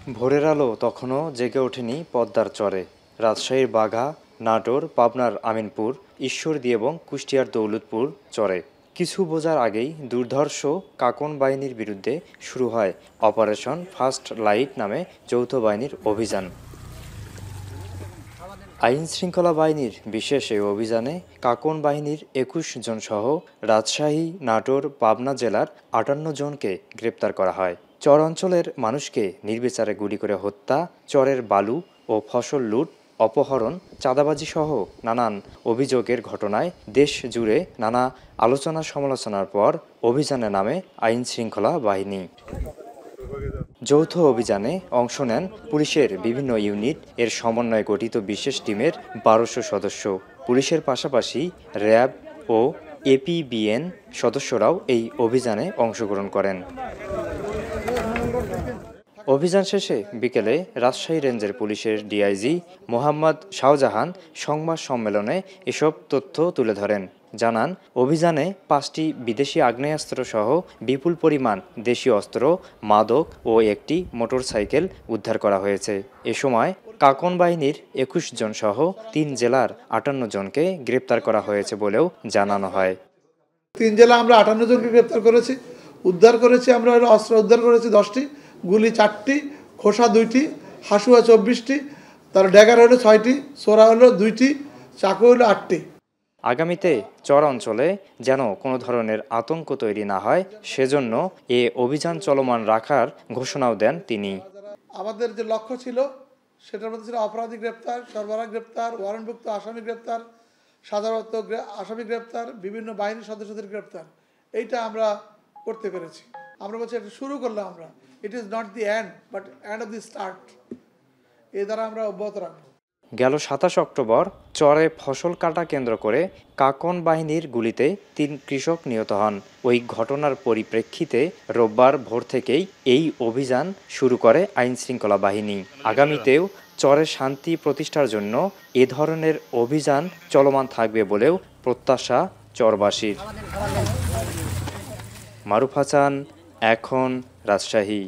ভোরের আলো তখনও জেগে ওঠেনি পদ্মার চরে। রাজশাহীর বাঘা, নাটোর, পাবনার আমিনপুর, ঈশ্বরদী এবং কুষ্টিয়ার দৌলতপুর চরে কিছু বোঝার আগেই দুর্ধর্ষ কাকন বাহিনীর বিরুদ্ধে শুরু হয় অপারেশন ফার্স্ট লাইট নামে যৌথ বাহিনীর অভিযান। আইন শৃঙ্খলা বাহিনীর বিশেষ এই অভিযানে কাকন বাহিনীর ২১ জন সহ রাজশাহী, নাটোর, পাবনা জেলার ৫৮ জনকে গ্রেপ্তার করা হয়। চর অঞ্চলের মানুষকে নির্বিচারে গুলি করে হত্যা, চরের বালু ও ফসল লুট, অপহরণ, চাঁদাবাজি সহ নানান অভিযোগের ঘটনায় দেশ জুড়ে নানা আলোচনা সমালোচনার পর অভিযানে নামে আইন শৃঙ্খলা বাহিনী। যৌথ অভিযানে অংশ নেন পুলিশের বিভিন্ন ইউনিট এর সমন্বয়ে গঠিত বিশেষ টিমের ১২০০ সদস্য। পুলিশের পাশাপাশি র্যাব ও এপিবিএন সদস্যরাও এই অভিযানে অংশগ্রহণ করেন। অভিযান শেষে বিকেলে রাজশাহী রেঞ্জের পুলিশের ডিআইজি মোহাম্মদ শাহজাহান সংবাদ সম্মেলনে এসব তথ্য তুলে ধরেন। জানান, অভিযানে ৫টি বিদেশি আগ্নেয়াস্ত্রসহ বিপুল পরিমাণ দেশীয় অস্ত্র, মাদক ও একটি মোটরসাইকেল উদ্ধার করা হয়েছে। এ সময় কাকন বাহিনীর ২১ জন সহ ৩ জেলার ৫৮ জনকে গ্রেপ্তার করা হয়েছে বলেও জানানো হয়। ৩ জেলা আমরা ৫৮ জনকে গ্রেপ্তার করেছি। উদ্ধার করেছি আমরা অস্ত্র উদ্ধার করেছি ১০টি, গুলি ৪টি, খোসা ২টি, হাসুয়া ২৪টি, তার ড্যাগার হলো ৬টি, সোরা হলো ২টি, চাকু হলো ৮টি। আগামীতে চর অঞ্চলে যেন কোনো ধরনের আতঙ্ক তৈরি না হয় সেজন্য এ অভিযান চলমান রাখার ঘোষণাও দেন তিনি। আমাদের যে লক্ষ্য ছিল সেটার মধ্যে ছিল অপরাধী গ্রেপ্তার, সরবরাহ গ্রেপ্তার, ওয়ারেন্টভুক্ত আসামি গ্রেপ্তার, সাধারণত আসামি গ্রেপ্তার, বিভিন্ন বাহিনীর সদস্যদের গ্রেপ্তার। এইটা আমরা করতে পেরেছি। আমরা বলছি এটা শুরু করলাম আমরা। It is not the end but end of the start. এই দ্বারা আমরা অব্যাহত রাখবো। গেল ২৭ অক্টোবর চরে ফসল কাটা কেন্দ্র করে কাকন বাহিনীর গুলিতে ৩ কৃষক নিহত হন। ওই ঘটনার পরিপ্রেক্ষিতে রোববার ভোর থেকেই এই অভিযান শুরু করে আইনশৃঙ্খলা বাহিনী। আগামীতেও চরে শান্তি প্রতিষ্ঠার জন্য এ ধরনের অভিযান চলমান থাকবে বলেও প্রত্যাশা চরবাসীর। মারুফ হাসান, এখন, রাজশাহী।